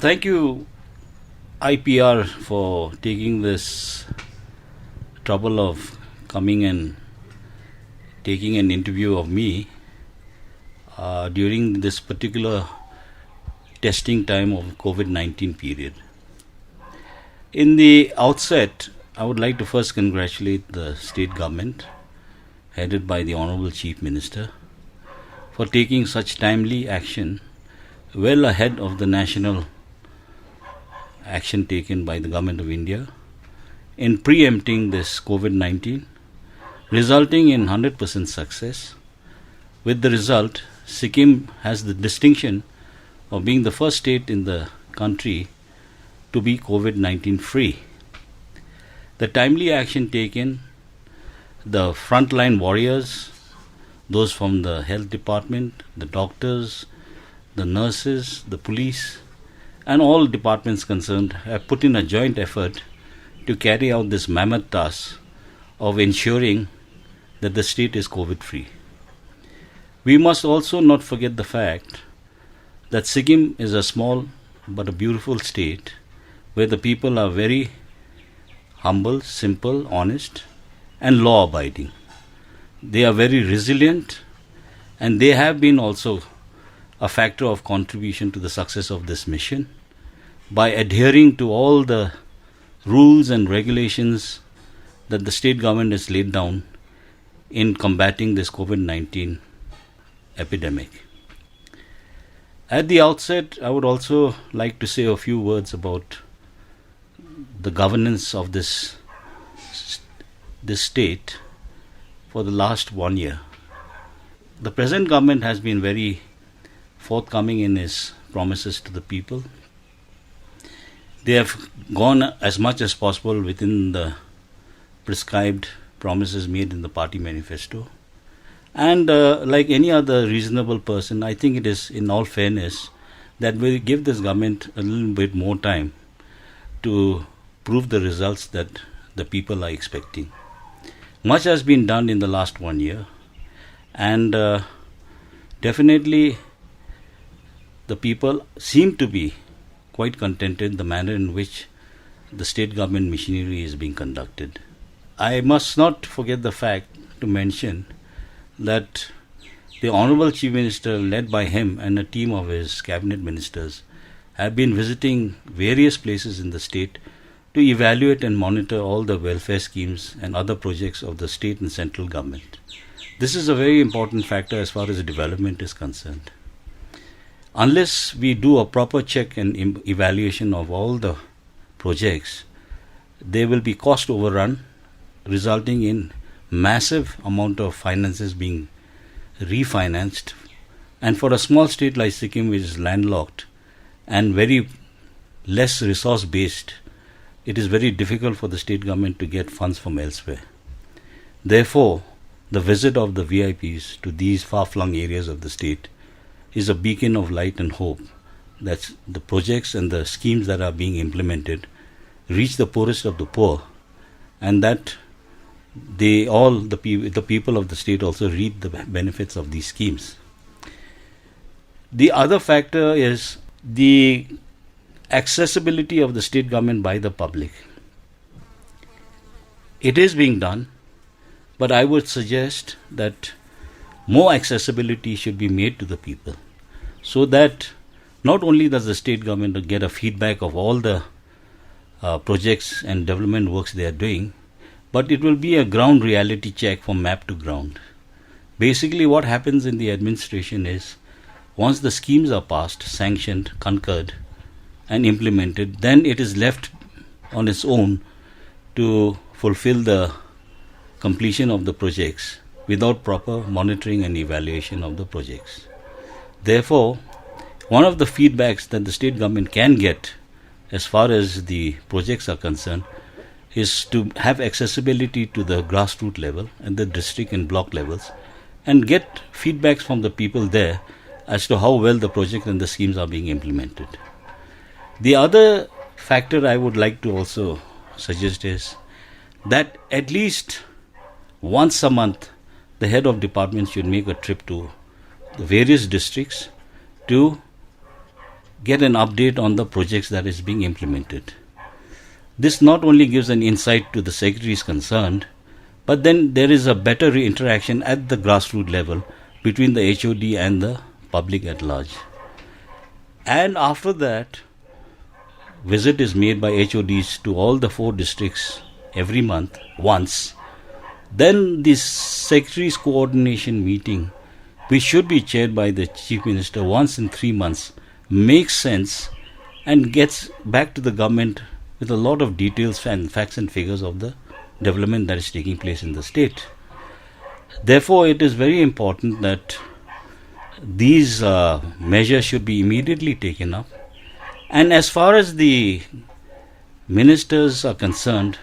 Thank you, IPR, for taking this trouble of coming and taking an interview of me during this particular testing time of COVID-19 period. In the outset, I would like to first congratulate the state government, headed by the Honorable Chief Minister, for taking such timely action well ahead of the national action taken by the Government of India in preempting this COVID-19, resulting in 100% success. With the result, Sikkim has the distinction of being the first state in the country to be COVID-19 free. The timely action taken, the frontline warriors, those from the health department, the doctors, the nurses, the police, and all departments concerned have put in a joint effort to carry out this mammoth task of ensuring that the state is COVID-free. We must also not forget the fact that Sikkim is a small but a beautiful state where the people are very humble, simple, honest, and law-abiding. They are very resilient, and they have been also a factor of contribution to the success of this mission by adhering to all the rules and regulations that the state government has laid down in combating this COVID-19 epidemic. At the outset, I would also like to say a few words about the governance of this state for the last 1 year. The present government has been very forthcoming in its promises to the people. They have gone as much as possible within the prescribed promises made in the party manifesto. And like any other reasonable person, I think it is in all fairness that we give this government a little bit more time to prove the results that the people are expecting. Much has been done in the last 1 year, and definitely the people seem to be quite contented the manner in which the state government machinery is being conducted. I must not forget the fact to mention that the Honorable Chief Minister, led by him and a team of his cabinet ministers, have been visiting various places in the state to evaluate and monitor all the welfare schemes and other projects of the state and central government. This is a very important factor as far as development is concerned. Unless we do a proper check and evaluation of all the projects, there will be cost overrun, resulting in massive amount of finances being refinanced. And for a small state like Sikkim, which is landlocked and very less resource based, it is very difficult for the state government to get funds from elsewhere. Therefore, the visit of the VIPs to these far-flung areas of the state is a beacon of light and hope that the projects and the schemes that are being implemented reach the poorest of the poor, and that the people of the state also reap the benefits of these schemes. The other factor is the accessibility of the state government by the public. It is being done, but I would suggest that more accessibility should be made to the people, so that not only does the state government get a feedback of all the projects and development works they are doing, but it will be a ground reality check from map to ground. Basically, what happens in the administration is, once the schemes are passed, sanctioned, concurred, and implemented, then it is left on its own to fulfill the completion of the projects without proper monitoring and evaluation of the projects. Therefore, one of the feedbacks that the state government can get as far as the projects are concerned is to have accessibility to the grassroots level and the district and block levels, and get feedbacks from the people there as to how well the project and the schemes are being implemented. The other factor I would like to also suggest is that at least once a month the head of department should make a trip to the various districts to get an update on the projects that is being implemented. This not only gives an insight to the secretaries concerned, but then there is a better interaction at the grassroots level between the HOD and the public at large. And after that, visit is made by HODs to all the 4 districts every month once. Then this secretaries coordination meeting, which should be chaired by the Chief Minister once in 3 months, makes sense and gets back to the government with a lot of details and facts and figures of the development that is taking place in the state. Therefore, it is very important that these measures should be immediately taken up. And as far as the ministers are concerned,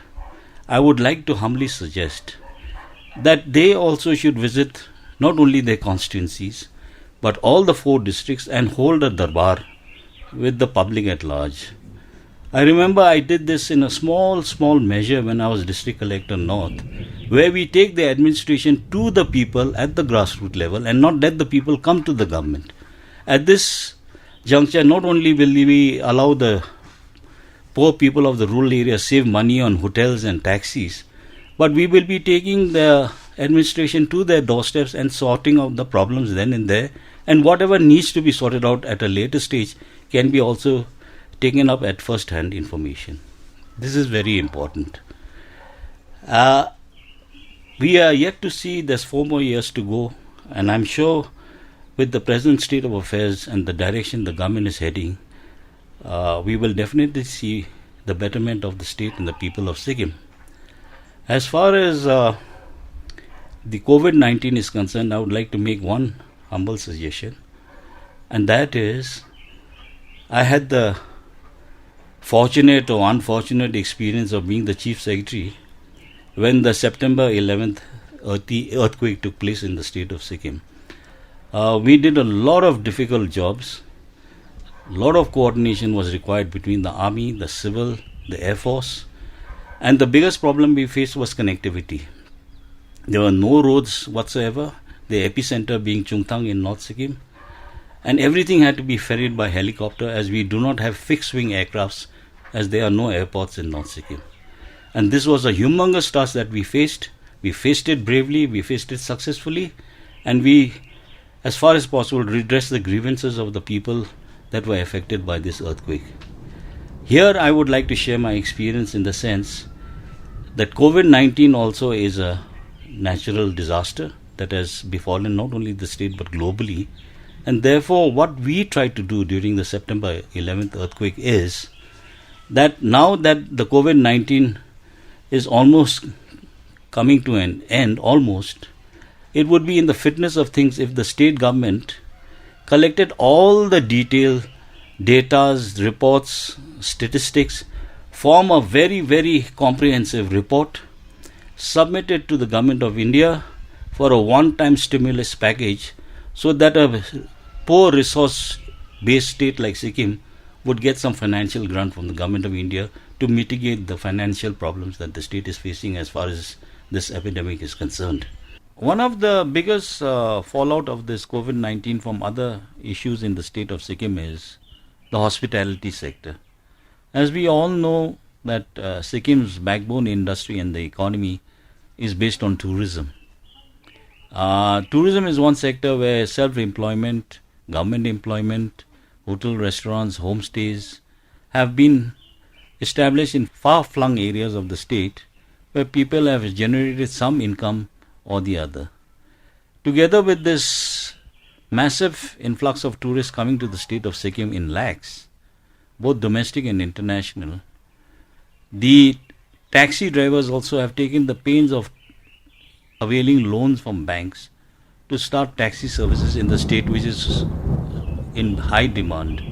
I would like to humbly suggest that they also should visit not only their constituencies, but all the 4 districts and hold a darbar with the public at large. I remember I did this in a small measure when I was District Collector North, where we take the administration to the people at the grassroots level and not let the people come to the government. At this juncture, not only will we allow the poor people of the rural areas save money on hotels and taxis, but we will be taking the administration to their doorsteps and sorting out the problems then and there, and whatever needs to be sorted out at a later stage can be also taken up at first-hand information. This is very important. We are yet to see there's 4 more years to go, and I'm sure with the present state of affairs and the direction the government is heading, we will definitely see the betterment of the state and the people of Sikkim. As far as the COVID-19 is concerned, I would like to make one humble suggestion, and that is, I had the fortunate or unfortunate experience of being the Chief Secretary when the September 11th earthquake took place in the state of Sikkim. We did a lot of difficult jobs. A lot of coordination was required between the Army, the Civil, the Air Force, and the biggest problem we faced was connectivity. There were no roads whatsoever, the epicenter being Chungthang in North Sikkim, and everything had to be ferried by helicopter as we do not have fixed-wing aircrafts, as there are no airports in North Sikkim. And this was a humongous task that we faced. We faced it bravely, we faced it successfully, and we, as far as possible, redressed the grievances of the people that were affected by this earthquake. Here I would like to share my experience in the sense that COVID-19 also is a natural disaster that has befallen not only the state but globally. And therefore, what we tried to do during the September 11th earthquake is that now that the COVID-19 is almost coming to an end, it would be in the fitness of things if the state government collected all the detailed data, reports, statistics, form a very, very comprehensive report, submit it to the Government of India for a one-time stimulus package so that a poor resource-based state like Sikkim would get some financial grant from the Government of India to mitigate the financial problems that the state is facing as far as this epidemic is concerned. One of the biggest fallout of this COVID-19 from other issues in the state of Sikkim is the hospitality sector. As we all know that Sikkim's backbone industry and the economy is based on tourism. Tourism is one sector where self-employment, government employment, hotel, restaurants, homestays have been established in far-flung areas of the state where people have generated some income or the other. Together with this massive influx of tourists coming to the state of Sikkim in lakhs, both domestic and international, the taxi drivers also have taken the pains of availing loans from banks to start taxi services in the state, which is in high demand.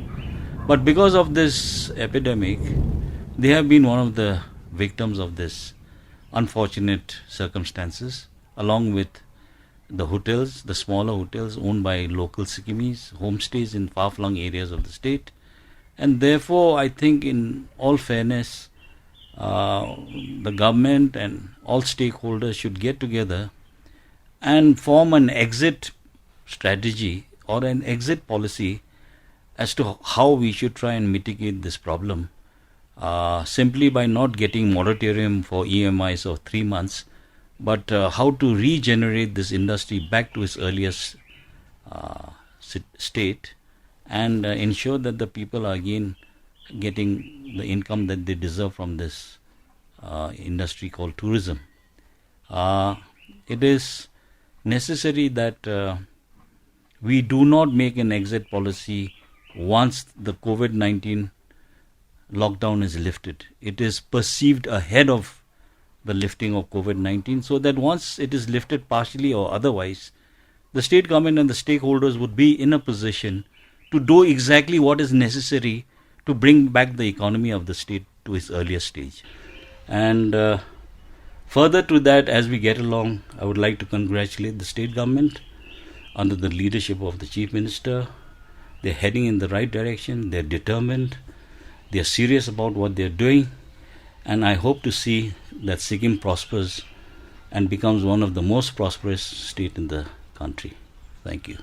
But because of this epidemic, they have been one of the victims of this unfortunate circumstances, along with the hotels, the smaller hotels owned by local Sikkimis, homestays in far-flung areas of the state. And therefore, I think in all fairness, the government and all stakeholders should get together and form an exit strategy or an exit policy as to how we should try and mitigate this problem, simply by not getting moratorium for EMIs of 3 months, but how to regenerate this industry back to its earliest state, and ensure that the people are again getting the income that they deserve from this industry called tourism. It is necessary that we do not make an exit policy once the COVID-19 lockdown is lifted. It is perceived ahead of the lifting of COVID-19, so that once it is lifted partially or otherwise, the state government and the stakeholders would be in a position to do exactly what is necessary to bring back the economy of the state to its earliest stage. And further to that, as we get along, I would like to congratulate the state government under the leadership of the Chief Minister. They're heading in the right direction, they're determined, they're serious about what they're doing, and I hope to see that Sikkim prospers and becomes one of the most prosperous states in the country. Thank you.